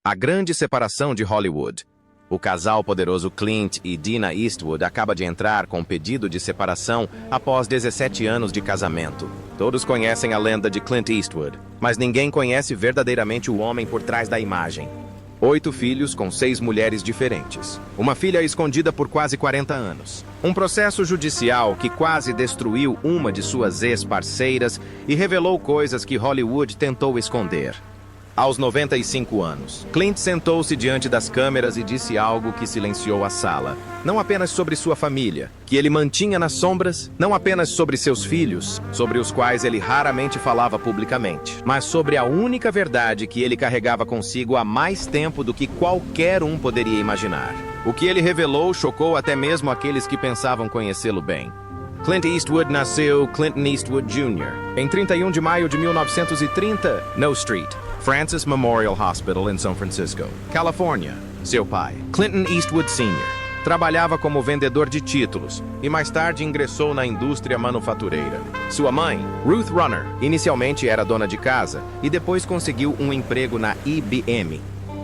A grande separação de Hollywood. O casal poderoso Clint e Dina Eastwood acaba de entrar com um pedido de separação após 17 anos de casamento. Todos conhecem a lenda de Clint Eastwood, mas ninguém conhece verdadeiramente o homem por trás da imagem. 8 filhos com 6 mulheres diferentes. Uma filha escondida por quase 40 anos. Um processo judicial que quase destruiu uma de suas ex-parceiras e revelou coisas que Hollywood tentou esconder. Aos 95 anos, Clint sentou-se diante das câmeras e disse algo que silenciou a sala. Não apenas sobre sua família, que ele mantinha nas sombras, não apenas sobre seus filhos, sobre os quais ele raramente falava publicamente, mas sobre a única verdade que ele carregava consigo há mais tempo do que qualquer um poderia imaginar. O que ele revelou chocou até mesmo aqueles que pensavam conhecê-lo bem. Clint Eastwood nasceu Clinton Eastwood Jr. em 31 de maio de 1930, No Street, Francis Memorial Hospital em São Francisco, Califórnia. Seu pai, Clinton Eastwood Sr., trabalhava como vendedor de títulos e mais tarde ingressou na indústria manufatureira. Sua mãe, Ruth Runner, inicialmente era dona de casa e depois conseguiu um emprego na IBM.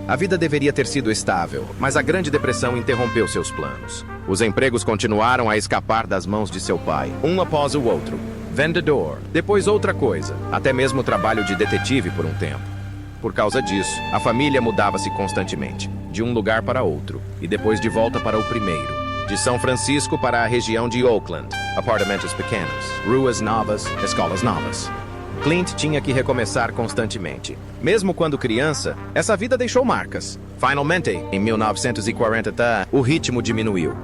A vida deveria ter sido estável, mas a Grande Depressão interrompeu seus planos. Os empregos continuaram a escapar das mãos de seu pai, um após o outro. Vendedor, depois outra coisa, até mesmo trabalho de detetive por um tempo. Por causa disso, a família mudava-se constantemente, de um lugar para outro, e depois de volta para o primeiro. De São Francisco para a região de Oakland, apartamentos pequenos, ruas novas, escolas novas. Clint tinha que recomeçar constantemente. Mesmo quando criança, essa vida deixou marcas. Finalmente, em 1940, o ritmo diminuiu.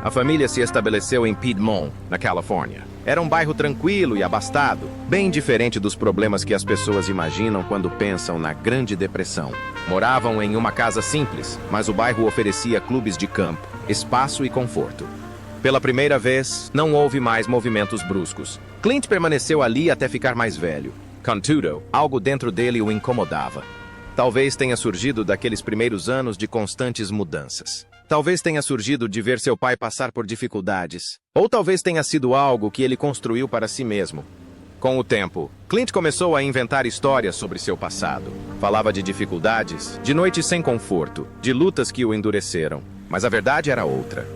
A família se estabeleceu em Piedmont, na Califórnia. Era um bairro tranquilo e abastado, bem diferente dos problemas que as pessoas imaginam quando pensam na Grande Depressão. Moravam em uma casa simples, mas o bairro oferecia clubes de campo, espaço e conforto. Pela primeira vez, não houve mais movimentos bruscos. Clint permaneceu ali até ficar mais velho. Contudo, algo dentro dele o incomodava. Talvez tenha surgido daqueles primeiros anos de constantes mudanças. Talvez tenha surgido de ver seu pai passar por dificuldades. Ou talvez tenha sido algo que ele construiu para si mesmo. Com o tempo, Clint começou a inventar histórias sobre seu passado. Falava de dificuldades, de noites sem conforto, de lutas que o endureceram. Mas a verdade era outra.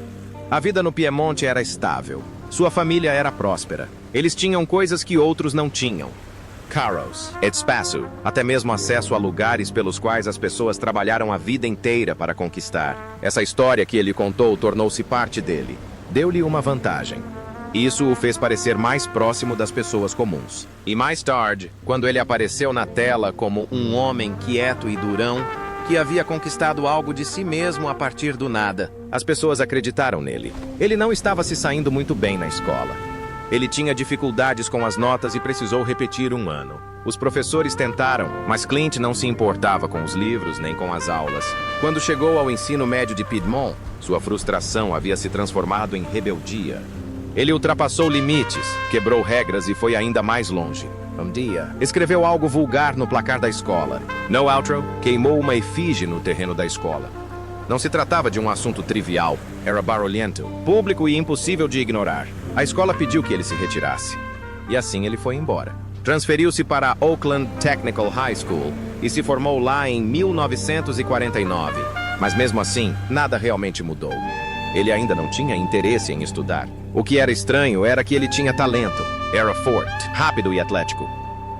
A vida no Piemonte era estável. Sua família era próspera. Eles tinham coisas que outros não tinham. Carros, espaço, até mesmo acesso a lugares pelos quais as pessoas trabalharam a vida inteira para conquistar. Essa história que ele contou tornou-se parte dele. Deu-lhe uma vantagem. Isso o fez parecer mais próximo das pessoas comuns. E mais tarde, quando ele apareceu na tela como um homem quieto e durão, que havia conquistado algo de si mesmo a partir do nada, as pessoas acreditaram nele. Ele não estava se saindo muito bem na escola. Ele tinha dificuldades com as notas e precisou repetir um ano. Os professores tentaram, mas Clint não se importava com os livros nem com as aulas. Quando chegou ao ensino médio de Piedmont, sua frustração havia se transformado em rebeldia. Ele ultrapassou limites, quebrou regras e foi ainda mais longe. Um dia, escreveu algo vulgar no placar da escola. No outro, queimou uma efígie no terreno da escola. Não se tratava de um assunto trivial, era barulhento, público e impossível de ignorar. A escola pediu que ele se retirasse. E assim ele foi embora. Transferiu-se para a Oakland Technical High School e se formou lá em 1949. Mas mesmo assim, nada realmente mudou. Ele ainda não tinha interesse em estudar. O que era estranho era que ele tinha talento. Era forte, rápido e atlético.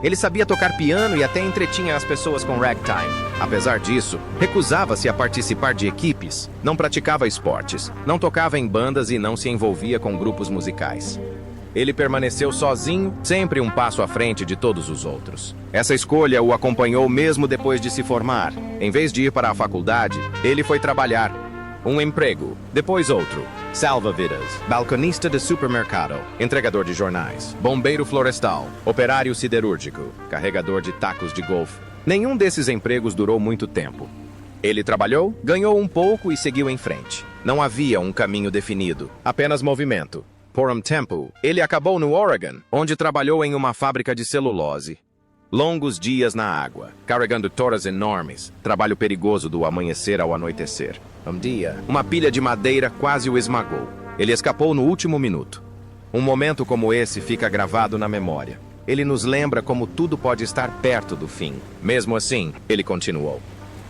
Ele sabia tocar piano e até entretinha as pessoas com ragtime. Apesar disso, recusava-se a participar de equipes, não praticava esportes, não tocava em bandas e não se envolvia com grupos musicais. Ele permaneceu sozinho, sempre um passo à frente de todos os outros. Essa escolha o acompanhou mesmo depois de se formar. Em vez de ir para a faculdade, ele foi trabalhar. Um emprego, depois outro. Salva-vidas, balconista de supermercado, entregador de jornais, bombeiro florestal, operário siderúrgico, carregador de tacos de golfe. Nenhum desses empregos durou muito tempo. Ele trabalhou, ganhou um pouco e seguiu em frente. Não havia um caminho definido, apenas movimento. Por um tempo, ele acabou no Oregon, onde trabalhou em uma fábrica de celulose. Longos dias na água, carregando toras enormes, trabalho perigoso do amanhecer ao anoitecer. Um dia, uma pilha de madeira quase o esmagou. Ele escapou no último minuto. Um momento como esse fica gravado na memória. Ele nos lembra como tudo pode estar perto do fim. Mesmo assim, ele continuou.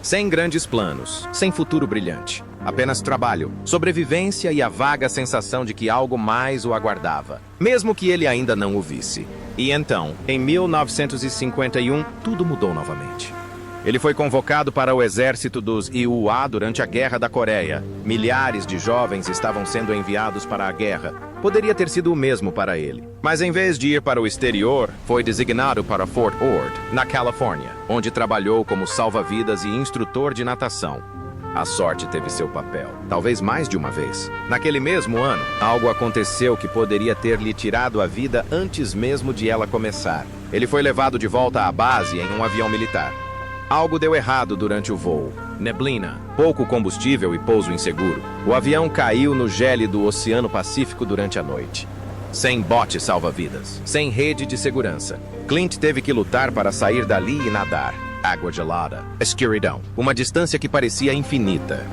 Sem grandes planos, sem futuro brilhante. Apenas trabalho, sobrevivência e a vaga sensação de que algo mais o aguardava, mesmo que ele ainda não o visse. E então, em 1951, tudo mudou novamente. Ele foi convocado para o exército dos IUA durante a Guerra da Coreia. Milhares de jovens estavam sendo enviados para a guerra. Poderia ter sido o mesmo para ele. Mas em vez de ir para o exterior, foi designado para Fort Ord, na Califórnia, onde trabalhou como salva-vidas e instrutor de natação. A sorte teve seu papel, talvez mais de uma vez. Naquele mesmo ano, algo aconteceu que poderia ter lhe tirado a vida antes mesmo de ela começar. Ele foi levado de volta à base em um avião militar. Algo deu errado durante o voo. Neblina, pouco combustível e pouso inseguro. O avião caiu no gélido Oceano Pacífico durante a noite. Sem bote salva-vidas, sem rede de segurança. Clint teve que lutar para sair dali e nadar. Água gelada, escuridão, uma distância que parecia infinita.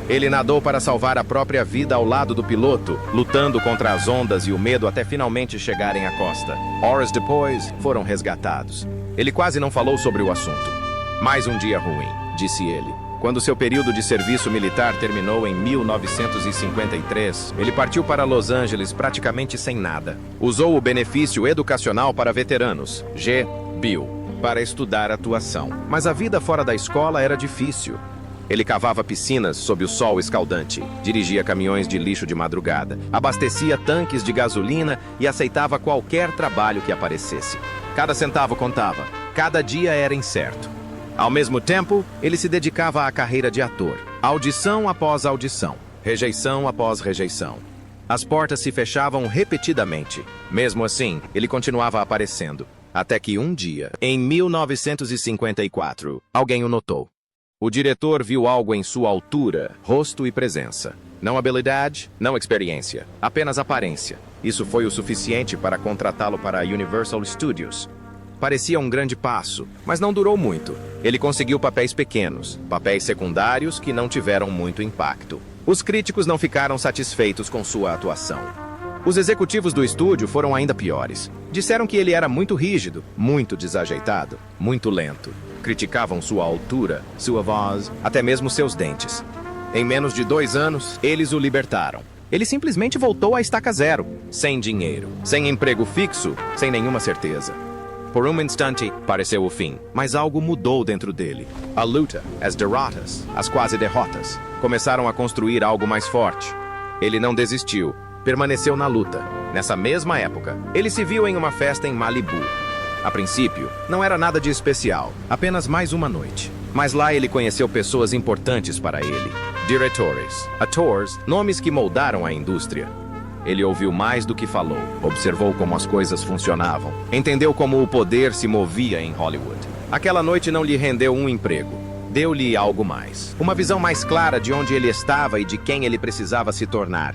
Ele nadou para salvar a própria vida ao lado do piloto, lutando contra as ondas e o medo até finalmente chegarem à costa. Horas depois, foram resgatados. Ele quase não falou sobre o assunto. Mais um dia ruim, disse ele. Quando seu período de serviço militar terminou em 1953, ele partiu para Los Angeles praticamente sem nada. Usou o benefício educacional para veteranos, GBIL, para estudar atuação. Mas a vida fora da escola era difícil. Ele cavava piscinas sob o sol escaldante, dirigia caminhões de lixo de madrugada, abastecia tanques de gasolina e aceitava qualquer trabalho que aparecesse. Cada centavo contava, cada dia era incerto. Ao mesmo tempo, ele se dedicava à carreira de ator, audição após audição, rejeição após rejeição. As portas se fechavam repetidamente. Mesmo assim, ele continuava aparecendo. Até que um dia, em 1954, alguém o notou. O diretor viu algo em sua altura, rosto e presença. Não habilidade, não experiência, apenas aparência. Isso foi o suficiente para contratá-lo para a Universal Studios. Parecia um grande passo, mas não durou muito. Ele conseguiu papéis pequenos, papéis secundários que não tiveram muito impacto. Os críticos não ficaram satisfeitos com sua atuação. Os executivos do estúdio foram ainda piores. Disseram que ele era muito rígido, muito desajeitado, muito lento. Criticavam sua altura, sua voz, até mesmo seus dentes. Em menos de 2 anos, eles o libertaram. Ele simplesmente voltou à estaca zero, sem dinheiro, sem emprego fixo, sem nenhuma certeza. Por um instante, pareceu o fim, mas algo mudou dentro dele. A luta, as derrotas, as quase derrotas, começaram a construir algo mais forte. Ele não desistiu, permaneceu na luta. Nessa mesma época, ele se viu em uma festa em Malibu. A princípio, não era nada de especial, apenas mais uma noite. Mas lá ele conheceu pessoas importantes para ele. Diretores, atores, nomes que moldaram a indústria. Ele ouviu mais do que falou, observou como as coisas funcionavam, entendeu como o poder se movia em Hollywood. Aquela noite não lhe rendeu um emprego, deu-lhe algo mais. Uma visão mais clara de onde ele estava e de quem ele precisava se tornar.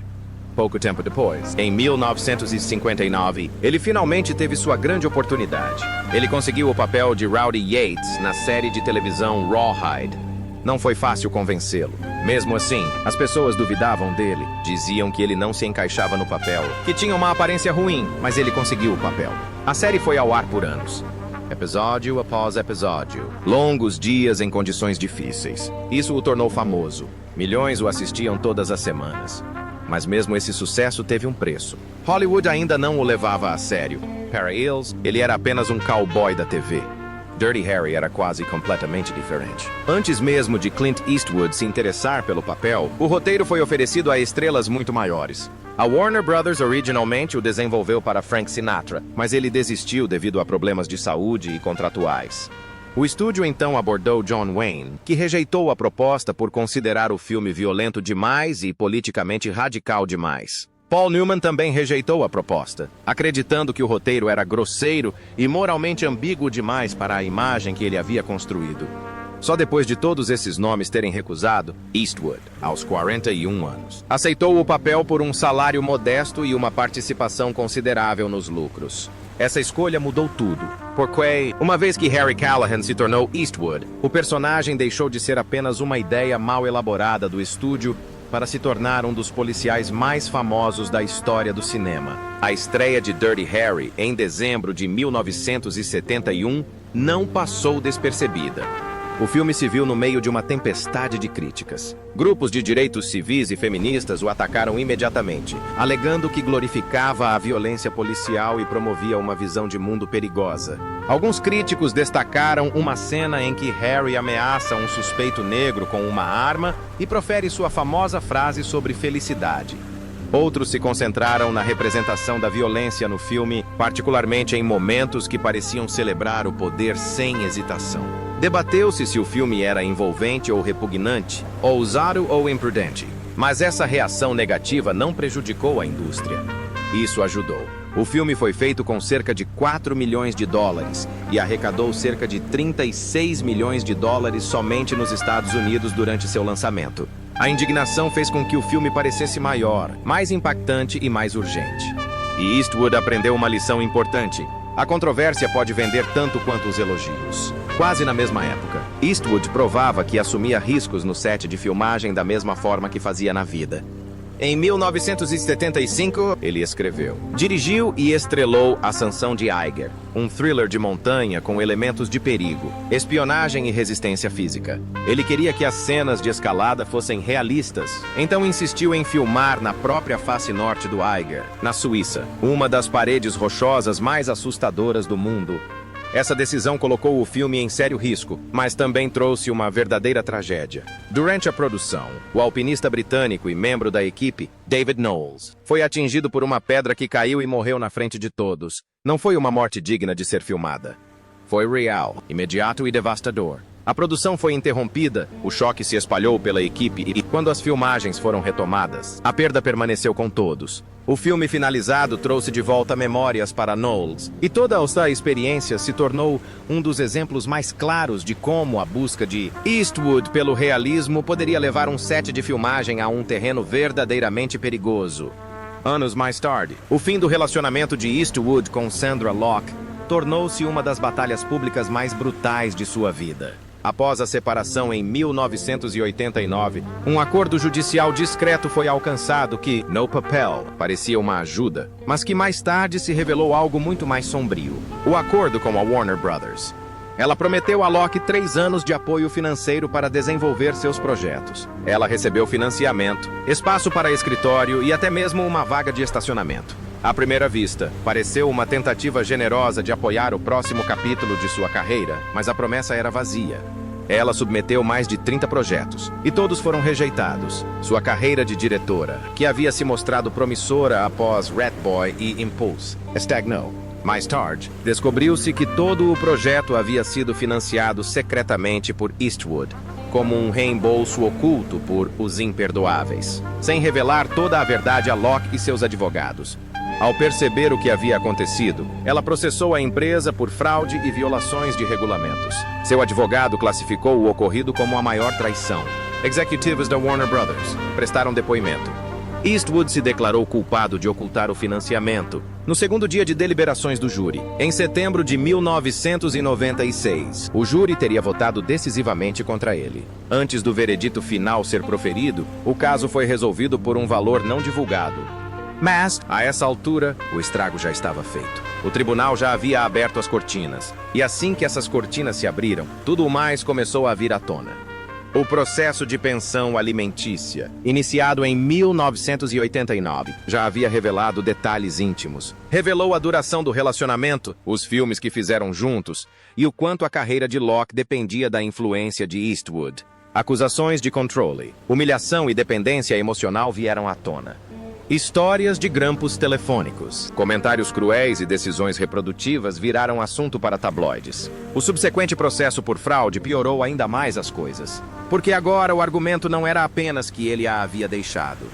Pouco tempo depois, em 1959, ele finalmente teve sua grande oportunidade. Ele conseguiu o papel de Rowdy Yates na série de televisão Rawhide. Não foi fácil convencê-lo. Mesmo assim, as pessoas duvidavam dele. Diziam que ele não se encaixava no papel, que tinha uma aparência ruim, mas ele conseguiu o papel. A série foi ao ar por anos. Episódio após episódio. Longos dias em condições difíceis. Isso o tornou famoso. Milhões o assistiam todas as semanas. Mas mesmo esse sucesso teve um preço. Hollywood ainda não o levava a sério. Para eles, ele era apenas um cowboy da TV. Dirty Harry era quase completamente diferente. Antes mesmo de Clint Eastwood se interessar pelo papel, o roteiro foi oferecido a estrelas muito maiores. A Warner Brothers originalmente o desenvolveu para Frank Sinatra, mas ele desistiu devido a problemas de saúde e contratuais. O estúdio então abordou John Wayne, que rejeitou a proposta por considerar o filme violento demais e politicamente radical demais. Paul Newman também rejeitou a proposta, acreditando que o roteiro era grosseiro e moralmente ambíguo demais para a imagem que ele havia construído. Só depois de todos esses nomes terem recusado, Eastwood, aos 41 anos, aceitou o papel por um salário modesto e uma participação considerável nos lucros. Essa escolha mudou tudo, porque, uma vez que Harry Callahan se tornou Eastwood, o personagem deixou de ser apenas uma ideia mal elaborada do estúdio para se tornar um dos policiais mais famosos da história do cinema. A estreia de Dirty Harry, em dezembro de 1971, não passou despercebida. o filme se viu no meio de uma tempestade de críticas. Grupos de direitos civis e feministas o atacaram imediatamente, alegando que glorificava a violência policial e promovia uma visão de mundo perigosa. Alguns críticos destacaram uma cena em que Harry ameaça um suspeito negro com uma arma e profere sua famosa frase sobre felicidade. Outros se concentraram na representação da violência no filme, particularmente em momentos que pareciam celebrar o poder sem hesitação. Debateu-se se o filme era envolvente ou repugnante, ousado ou imprudente, mas essa reação negativa não prejudicou a indústria. Isso ajudou. O filme foi feito com cerca de 4 milhões de dólares e arrecadou cerca de 36 milhões de dólares somente nos Estados Unidos durante seu lançamento. A indignação fez com que o filme parecesse maior, mais impactante e mais urgente. E Eastwood aprendeu uma lição importante. A controvérsia pode vender tanto quanto os elogios. Quase na mesma época, Eastwood provava que assumia riscos no set de filmagem da mesma forma que fazia na vida. Em 1975, ele escreveu, dirigiu e estrelou Ascensão de Eiger, um thriller de montanha com elementos de perigo, espionagem e resistência física. Ele queria que as cenas de escalada fossem realistas, então insistiu em filmar na própria face norte do Eiger, na Suíça, uma das paredes rochosas mais assustadoras do mundo. Essa decisão colocou o filme em sério risco, mas também trouxe uma verdadeira tragédia. Durante a produção, o alpinista britânico e membro da equipe, David Knowles, foi atingido por uma pedra que caiu e morreu na frente de todos. Não foi uma morte digna de ser filmada. Foi real, imediato e devastador. A produção foi interrompida, o choque se espalhou pela equipe e, quando as filmagens foram retomadas, a perda permaneceu com todos. O filme finalizado trouxe de volta memórias para Knowles, e toda essa experiência se tornou um dos exemplos mais claros de como a busca de Eastwood pelo realismo poderia levar um set de filmagem a um terreno verdadeiramente perigoso. Anos mais tarde, o fim do relacionamento de Eastwood com Sandra Locke tornou-se uma das batalhas públicas mais brutais de sua vida. Após a separação em 1989, um acordo judicial discreto foi alcançado que, no papel, parecia uma ajuda, mas que mais tarde se revelou algo muito mais sombrio. O acordo com a Warner Brothers. Ela prometeu a Locke 3 anos de apoio financeiro para desenvolver seus projetos. Ela recebeu financiamento, espaço para escritório e até mesmo uma vaga de estacionamento. À primeira vista, pareceu uma tentativa generosa de apoiar o próximo capítulo de sua carreira, mas a promessa era vazia. Ela submeteu mais de 30 projetos, e todos foram rejeitados. Sua carreira de diretora, que havia se mostrado promissora após Rat Boy e Impulse, estagnou. Mais tarde, descobriu-se que todo o projeto havia sido financiado secretamente por Eastwood, como um reembolso oculto por Os Imperdoáveis, sem revelar toda a verdade a Locke e seus advogados. Ao perceber o que havia acontecido, ela processou a empresa por fraude e violações de regulamentos. Seu advogado classificou o ocorrido como a maior traição. Executivos da Warner Brothers prestaram depoimento. Eastwood se declarou culpado de ocultar o financiamento no segundo dia de deliberações do júri. Em setembro de 1996, o júri teria votado decisivamente contra ele. Antes do veredito final ser proferido, o caso foi resolvido por um valor não divulgado. Mas, a essa altura, o estrago já estava feito. O tribunal já havia aberto as cortinas. E assim que essas cortinas se abriram, tudo o mais começou a vir à tona. O processo de pensão alimentícia, iniciado em 1989, já havia revelado detalhes íntimos. Revelou a duração do relacionamento, os filmes que fizeram juntos e o quanto a carreira de Locke dependia da influência de Eastwood. Acusações de controle, humilhação e dependência emocional vieram à tona. Histórias de grampos telefônicos, comentários cruéis e decisões reprodutivas viraram assunto para tabloides. O subsequente processo por fraude piorou ainda mais as coisas, porque agora o argumento não era apenas que ele a havia deixado.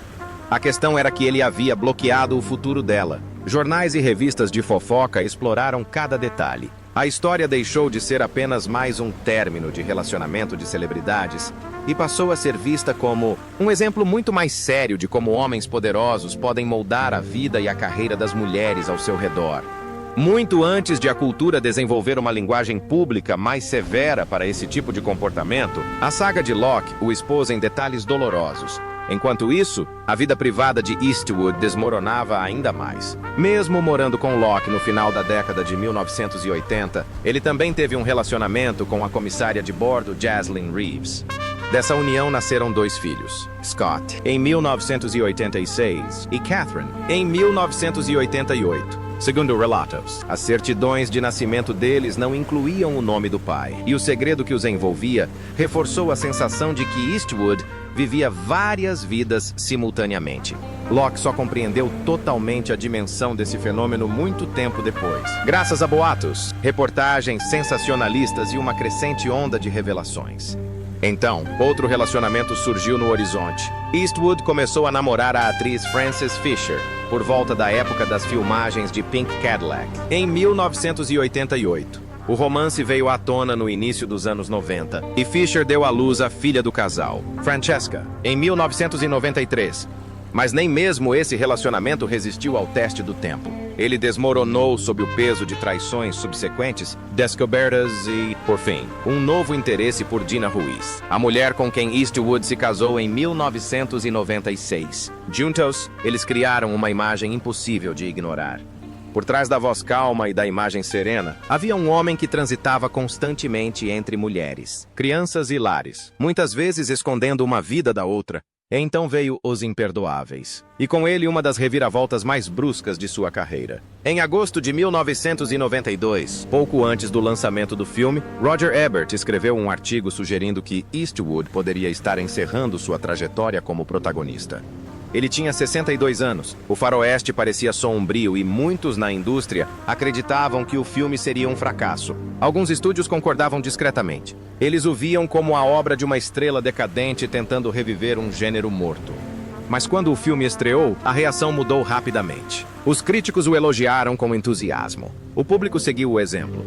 A questão era que ele havia bloqueado o futuro dela. Jornais e revistas de fofoca exploraram cada detalhe. A história deixou de ser apenas mais um término de relacionamento de celebridades e passou a ser vista como um exemplo muito mais sério de como homens poderosos podem moldar a vida e a carreira das mulheres ao seu redor. Muito antes de a cultura desenvolver uma linguagem pública mais severa para esse tipo de comportamento, a saga de Locke o expôs em detalhes dolorosos. Enquanto isso, a vida privada de Eastwood desmoronava ainda mais. Mesmo morando com Locke no final da década de 1980, ele também teve um relacionamento com a comissária de bordo Jaslyn Reeves. Dessa união nasceram 2 filhos, Scott, em 1986, e Catherine, em 1988. Segundo relatos, as certidões de nascimento deles não incluíam o nome do pai, e o segredo que os envolvia reforçou a sensação de que Eastwood vivia várias vidas simultaneamente. Locke só compreendeu totalmente a dimensão desse fenômeno muito tempo depois, graças a boatos, reportagens sensacionalistas e uma crescente onda de revelações. Então, outro relacionamento surgiu no horizonte. Eastwood começou a namorar a atriz Frances Fisher, por volta da época das filmagens de Pink Cadillac, em 1988. O romance veio à tona no início dos anos 90, e Fisher deu à luz a filha do casal, Francesca, em 1993. Mas nem mesmo esse relacionamento resistiu ao teste do tempo. Ele desmoronou sob o peso de traições subsequentes, descobertas e, por fim, um novo interesse por Dina Ruiz, a mulher com quem Eastwood se casou em 1996. Juntos, eles criaram uma imagem impossível de ignorar. Por trás da voz calma e da imagem serena, havia um homem que transitava constantemente entre mulheres, crianças e lares, muitas vezes escondendo uma vida da outra. Então veio Os Imperdoáveis, e com ele uma das reviravoltas mais bruscas de sua carreira. Em agosto de 1992, pouco antes do lançamento do filme, Roger Ebert escreveu um artigo sugerindo que Eastwood poderia estar encerrando sua trajetória como protagonista. Ele tinha 62 anos, o faroeste parecia sombrio e muitos na indústria acreditavam que o filme seria um fracasso. Alguns estúdios concordavam discretamente. Eles o viam como a obra de uma estrela decadente tentando reviver um gênero morto. Mas quando o filme estreou, a reação mudou rapidamente. Os críticos o elogiaram com entusiasmo. O público seguiu o exemplo.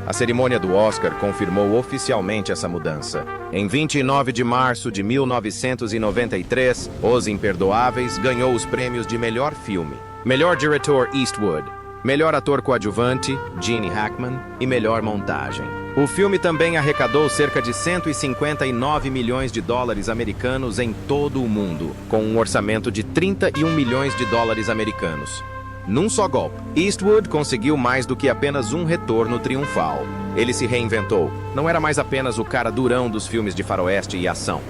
A cerimônia do Oscar confirmou oficialmente essa mudança. Em 29 de março de 1993, Os Imperdoáveis ganhou os prêmios de melhor filme, melhor diretor Eastwood, melhor ator coadjuvante Gene Hackman e melhor montagem. O filme também arrecadou cerca de 159 milhões de dólares americanos em todo o mundo, com um orçamento de 31 milhões de dólares americanos. Num só golpe, Eastwood conseguiu mais do que apenas um retorno triunfal. Ele se reinventou. Não era mais apenas o cara durão dos filmes de faroeste e ação.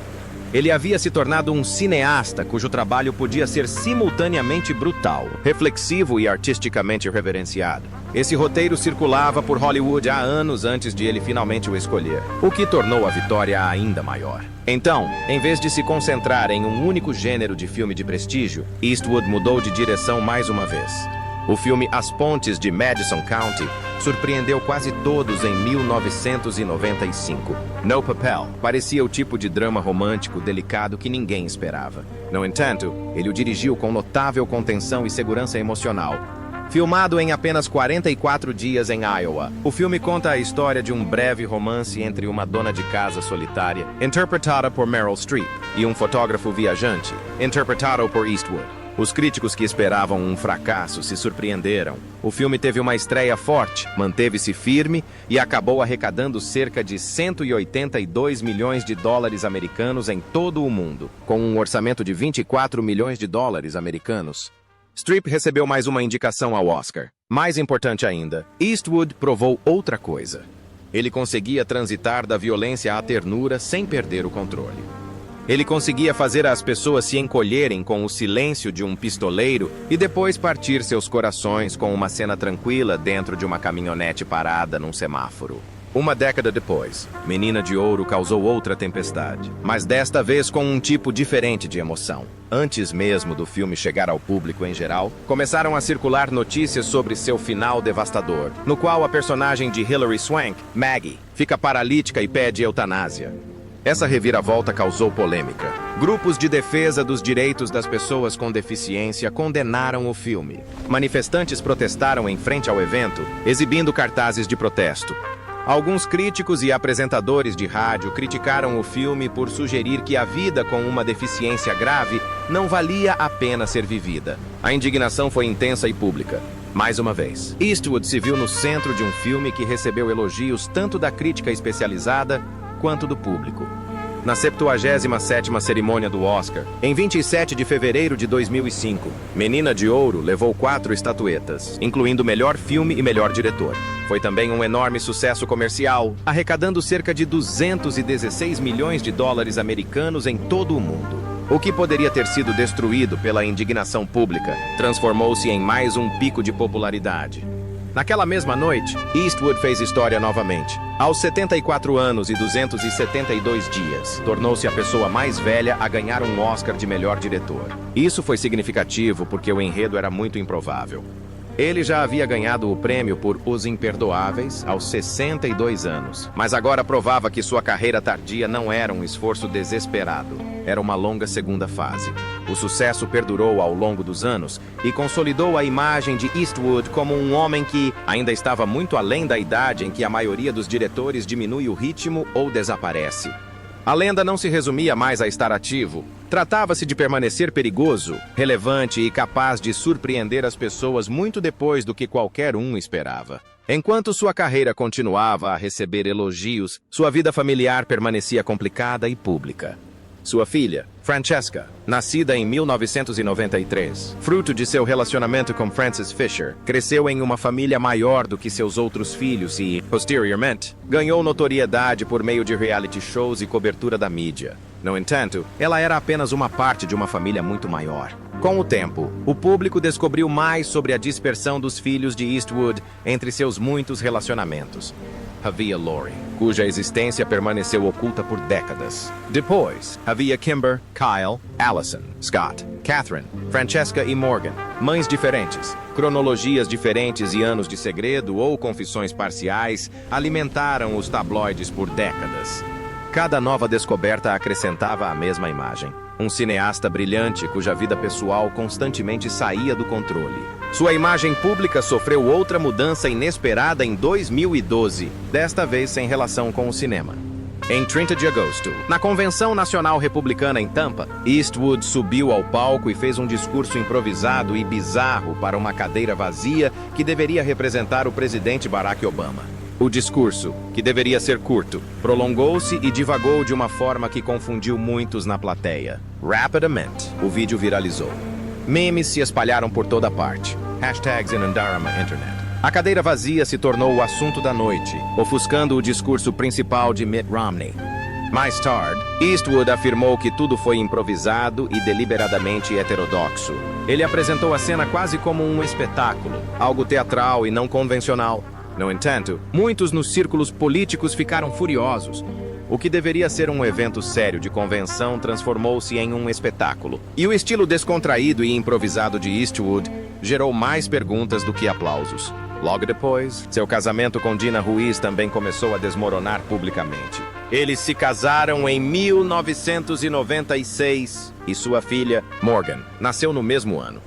Ele havia se tornado um cineasta cujo trabalho podia ser simultaneamente brutal, reflexivo e artisticamente reverenciado. Esse roteiro circulava por Hollywood há anos antes de ele finalmente o escolher, o que tornou a vitória ainda maior. Então, em vez de se concentrar em um único gênero de filme de prestígio, Eastwood mudou de direção mais uma vez. O filme As Pontes de Madison County surpreendeu quase todos em 1995. No Papel parecia o tipo de drama romântico delicado que ninguém esperava. No entanto, ele o dirigiu com notável contenção e segurança emocional. Filmado em apenas 44 dias em Iowa, o filme conta a história de um breve romance entre uma dona de casa solitária, interpretada por Meryl Streep, e um fotógrafo viajante, interpretado por Eastwood. Os críticos que esperavam um fracasso se surpreenderam. O filme teve uma estreia forte, manteve-se firme e acabou arrecadando cerca de 182 milhões de dólares americanos em todo o mundo, com um orçamento de 24 milhões de dólares americanos. Streep recebeu mais uma indicação ao Oscar. Mais importante ainda, Eastwood provou outra coisa. Ele conseguia transitar da violência à ternura sem perder o controle. Ele conseguia fazer as pessoas se encolherem com o silêncio de um pistoleiro e depois partir seus corações com uma cena tranquila dentro de uma caminhonete parada num semáforo. Uma década depois, Menina de Ouro causou outra tempestade, mas desta vez com um tipo diferente de emoção. Antes mesmo do filme chegar ao público em geral, começaram a circular notícias sobre seu final devastador, no qual a personagem de Hilary Swank, Maggie, fica paralítica e pede eutanásia. Essa reviravolta causou polêmica. Grupos de defesa dos direitos das pessoas com deficiência condenaram o filme. Manifestantes protestaram em frente ao evento, exibindo cartazes de protesto. Alguns críticos e apresentadores de rádio criticaram o filme por sugerir que a vida com uma deficiência grave não valia a pena ser vivida. A indignação foi intensa e pública. Mais uma vez, Eastwood se viu no centro de um filme que recebeu elogios tanto da crítica especializada quanto do público. na 77ª cerimônia do Oscar, em 27 de fevereiro de 2005. Menina de Ouro levou 4 estatuetas, incluindo melhor filme e melhor diretor. Foi também um enorme sucesso comercial, arrecadando cerca de 216 milhões de dólares americanos em todo o mundo. O que poderia ter sido destruído pela indignação pública transformou-se em mais um pico de popularidade. Naquela mesma noite, Eastwood fez história novamente. Aos 74 anos e 272 dias, tornou-se a pessoa mais velha a ganhar um Oscar de melhor diretor. Isso foi significativo porque o enredo era muito improvável. Ele já havia ganhado o prêmio por Os Imperdoáveis aos 62 anos, mas agora provava que sua carreira tardia não era um esforço desesperado, era uma longa segunda fase. O sucesso perdurou ao longo dos anos e consolidou a imagem de Eastwood como um homem que ainda estava muito além da idade em que a maioria dos diretores diminui o ritmo ou desaparece. A lenda não se resumia mais a estar ativo. Tratava-se de permanecer perigoso, relevante e capaz de surpreender as pessoas muito depois do que qualquer um esperava. Enquanto sua carreira continuava a receber elogios, sua vida familiar permanecia complicada e pública. Sua filha, Francesca, nascida em 1993, fruto de seu relacionamento com Frances Fisher, cresceu em uma família maior do que seus outros filhos e, posteriormente, ganhou notoriedade por meio de reality shows e cobertura da mídia. No entanto, ela era apenas uma parte de uma família muito maior. Com o tempo, o público descobriu mais sobre a dispersão dos filhos de Eastwood entre seus muitos relacionamentos. Havia Lori, cuja existência permaneceu oculta por décadas. Depois, havia Kimber, Kyle, Allison, Scott, Catherine, Francesca e Morgan, mães diferentes. Cronologias diferentes e anos de segredo ou confissões parciais alimentaram os tabloides por décadas. Cada nova descoberta acrescentava a mesma imagem. Um cineasta brilhante cuja vida pessoal constantemente saía do controle. Sua imagem pública sofreu outra mudança inesperada em 2012, desta vez sem relação com o cinema. Em 30 de agosto, na Convenção Nacional Republicana em Tampa, Eastwood subiu ao palco e fez um discurso improvisado e bizarro para uma cadeira vazia que deveria representar o presidente Barack Obama. O discurso, que deveria ser curto, prolongou-se e divagou de uma forma que confundiu muitos na plateia. Rapidamente, o vídeo viralizou. Memes se espalharam por toda parte. Hashtags inundaram a internet. A cadeira vazia se tornou o assunto da noite, ofuscando o discurso principal de Mitt Romney. Mais tarde, Eastwood afirmou que tudo foi improvisado e deliberadamente heterodoxo. Ele apresentou a cena quase como um espetáculo, algo teatral e não convencional. No entanto, muitos nos círculos políticos ficaram furiosos. O que deveria ser um evento sério de convenção transformou-se em um espetáculo. E o estilo descontraído e improvisado de Eastwood gerou mais perguntas do que aplausos. Logo depois, seu casamento com Dina Ruiz também começou a desmoronar publicamente. Eles se casaram em 1996 e sua filha, Morgan, nasceu no mesmo ano.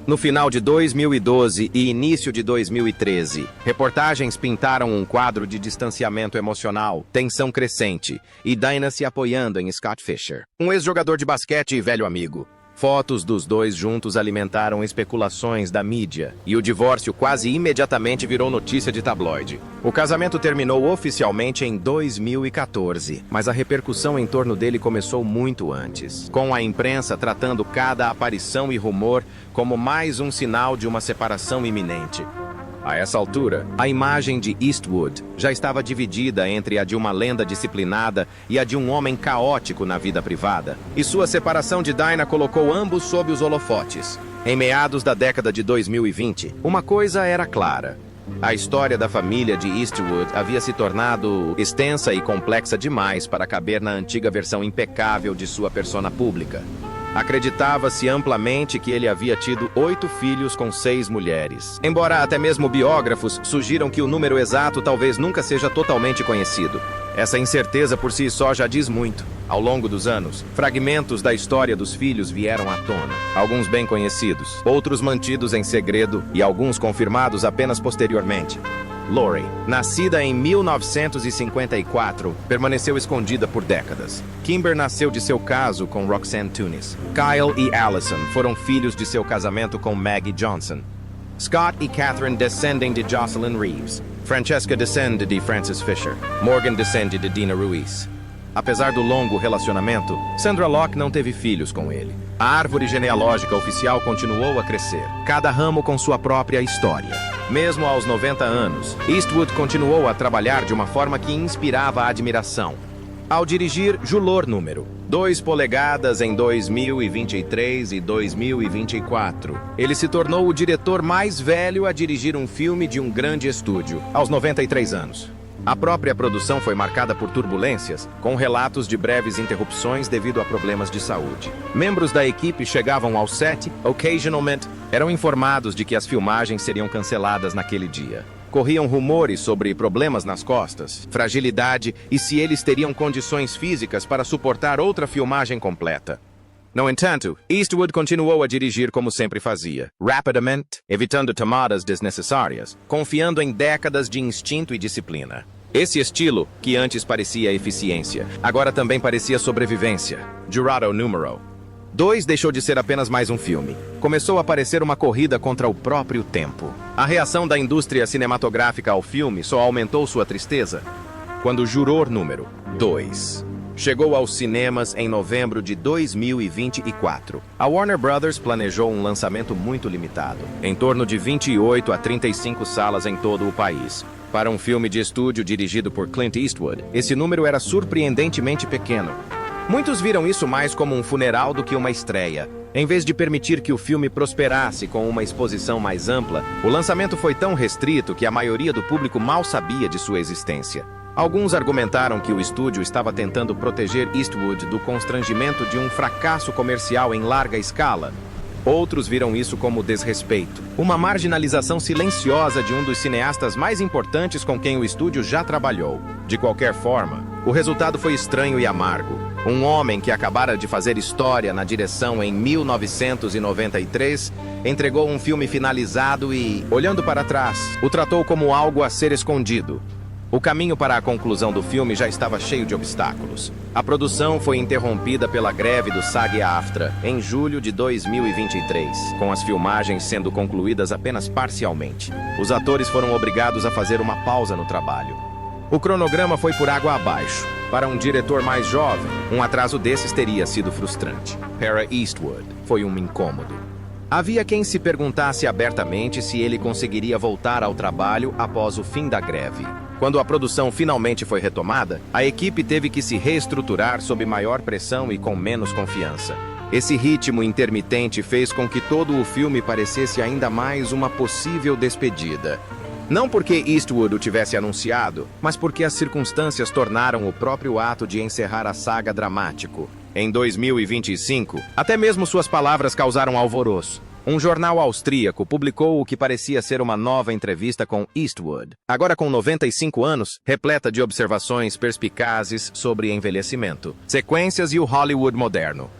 No final de 2012 e início de 2013, reportagens pintaram um quadro de distanciamento emocional, tensão crescente e Dinah se apoiando em Scott Fisher, um ex-jogador de basquete e velho amigo. Fotos dos dois juntos alimentaram especulações da mídia e o divórcio quase imediatamente virou notícia de tabloide. O casamento terminou oficialmente em 2014, mas a repercussão em torno dele começou muito antes, com a imprensa tratando cada aparição e rumor como mais um sinal de uma separação iminente. A essa altura, a imagem de Eastwood já estava dividida entre a de uma lenda disciplinada e a de um homem caótico na vida privada. E sua separação de Dinah colocou ambos sob os holofotes. Em meados da década de 2020, uma coisa era clara. A história da família de Eastwood havia se tornado extensa e complexa demais para caber na antiga versão impecável de sua persona pública. Acreditava-se amplamente que ele havia tido 8 filhos com 6 mulheres. Embora até mesmo biógrafos sugiram que o número exato talvez nunca seja totalmente conhecido. Essa incerteza por si só já diz muito. Ao longo dos anos, fragmentos da história dos filhos vieram à tona. Alguns bem conhecidos, outros mantidos em segredo e alguns confirmados apenas posteriormente. Lori, nascida em 1954, permaneceu escondida por décadas. Kimber nasceu de seu caso com Roxanne Tunis. Kyle e Allison foram filhos de seu casamento com Maggie Johnson. Scott e Catherine descendem de Jocelyn Reeves. Francesca descende de Frances Fisher. Morgan descende de Dina Ruiz. Apesar do longo relacionamento, Sandra Locke não teve filhos com ele. A árvore genealógica oficial continuou a crescer, cada ramo com sua própria história. Mesmo aos 90 anos, Eastwood continuou a trabalhar de uma forma que inspirava a admiração. Ao dirigir Julor número 2 polegadas em 2023 e 2024, ele se tornou o diretor mais velho a dirigir um filme de um grande estúdio, aos 93 anos. A própria produção foi marcada por turbulências, com relatos de breves interrupções devido a problemas de saúde. Membros da equipe chegavam ao set, occasionalmente, eram informados de que as filmagens seriam canceladas naquele dia. Corriam rumores sobre problemas nas costas, fragilidade e se eles teriam condições físicas para suportar outra filmagem completa. No entanto, Eastwood continuou a dirigir como sempre fazia, rapidamente, evitando tomadas desnecessárias, confiando em décadas de instinto e disciplina. Esse estilo, que antes parecia eficiência, agora também parecia sobrevivência. Jurado número 2 deixou de ser apenas mais um filme. Começou a parecer uma corrida contra o próprio tempo. A reação da indústria cinematográfica ao filme só aumentou sua tristeza quando Juror número 2 chegou aos cinemas em novembro de 2024. A Warner Brothers planejou um lançamento muito limitado, em torno de 28 a 35 salas em todo o país. Para um filme de estúdio dirigido por Clint Eastwood, esse número era surpreendentemente pequeno. Muitos viram isso mais como um funeral do que uma estreia. Em vez de permitir que o filme prosperasse com uma exposição mais ampla, o lançamento foi tão restrito que a maioria do público mal sabia de sua existência. Alguns argumentaram que o estúdio estava tentando proteger Eastwood do constrangimento de um fracasso comercial em larga escala. Outros viram isso como desrespeito, uma marginalização silenciosa de um dos cineastas mais importantes com quem o estúdio já trabalhou. De qualquer forma, o resultado foi estranho e amargo. Um homem que acabara de fazer história na direção em 1993 entregou um filme finalizado e, olhando para trás, o tratou como algo a ser escondido. O caminho para a conclusão do filme já estava cheio de obstáculos. A produção foi interrompida pela greve do SAG-AFTRA em julho de 2023, com as filmagens sendo concluídas apenas parcialmente. Os atores foram obrigados a fazer uma pausa no trabalho. O cronograma foi por água abaixo. Para um diretor mais jovem, um atraso desses teria sido frustrante. Para Eastwood, foi um incômodo. Havia quem se perguntasse abertamente se ele conseguiria voltar ao trabalho após o fim da greve. Quando a produção finalmente foi retomada, a equipe teve que se reestruturar sob maior pressão e com menos confiança. Esse ritmo intermitente fez com que todo o filme parecesse ainda mais uma possível despedida. Não porque Eastwood o tivesse anunciado, mas porque as circunstâncias tornaram o próprio ato de encerrar a saga dramático. Em 2025, até mesmo suas palavras causaram alvoroço. Um jornal austríaco publicou o que parecia ser uma nova entrevista com Eastwood, agora com 95 anos, repleta de observações perspicazes sobre envelhecimento, sequências e o Hollywood moderno.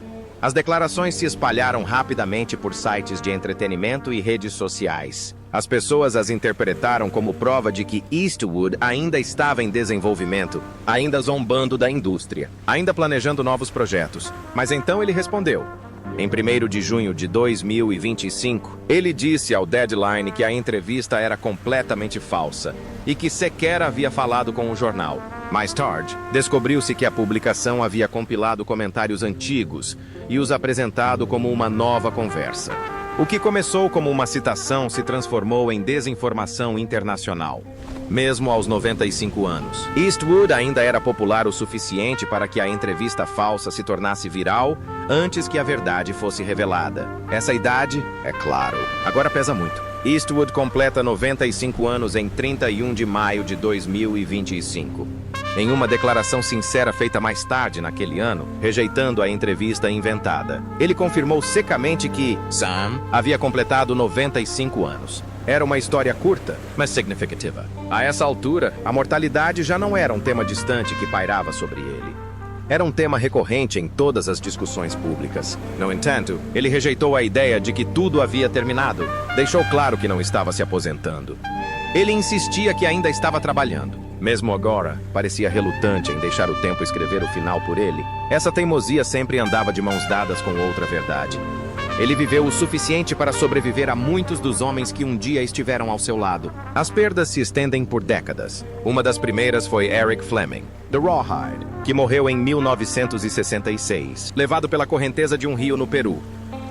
As declarações se espalharam rapidamente por sites de entretenimento e redes sociais. As pessoas as interpretaram como prova de que Eastwood ainda estava em desenvolvimento, ainda zombando da indústria, ainda planejando novos projetos. Mas então ele respondeu. Em 1º de junho de 2025, ele disse ao Deadline que a entrevista era completamente falsa e que sequer havia falado com o jornal. Mais tarde, descobriu-se que a publicação havia compilado comentários antigos e os apresentado como uma nova conversa. O que começou como uma citação se transformou em desinformação internacional. Mesmo aos 95 anos, Eastwood ainda era popular o suficiente para que a entrevista falsa se tornasse viral antes que a verdade fosse revelada. Essa idade, é claro, agora pesa muito. Eastwood completa 95 anos em 31 de maio de 2025. Em uma declaração sincera feita mais tarde naquele ano, rejeitando a entrevista inventada, ele confirmou secamente que Sam havia completado 95 anos. Era uma história curta, mas significativa. A essa altura, a mortalidade já não era um tema distante que pairava sobre ele. Era um tema recorrente em todas as discussões públicas. No entanto, ele rejeitou a ideia de que tudo havia terminado. Deixou claro que não estava se aposentando. Ele insistia que ainda estava trabalhando. Mesmo agora, parecia relutante em deixar o tempo escrever o final por ele. Essa teimosia sempre andava de mãos dadas com outra verdade. Ele viveu o suficiente para sobreviver a muitos dos homens que um dia estiveram ao seu lado. As perdas se estendem por décadas. Uma das primeiras foi Eric Fleming, The Rawhide, que morreu em 1966, levado pela correnteza de um rio no Peru.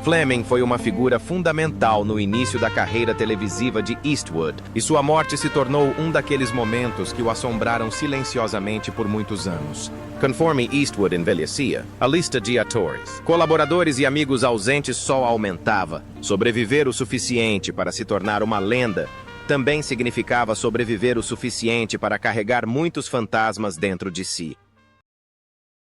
Fleming foi uma figura fundamental no início da carreira televisiva de Eastwood, e sua morte se tornou um daqueles momentos que o assombraram silenciosamente por muitos anos. Conforme Eastwood envelhecia, a lista de atores, colaboradores e amigos ausentes só aumentava. Sobreviver o suficiente para se tornar uma lenda também significava sobreviver o suficiente para carregar muitos fantasmas dentro de si.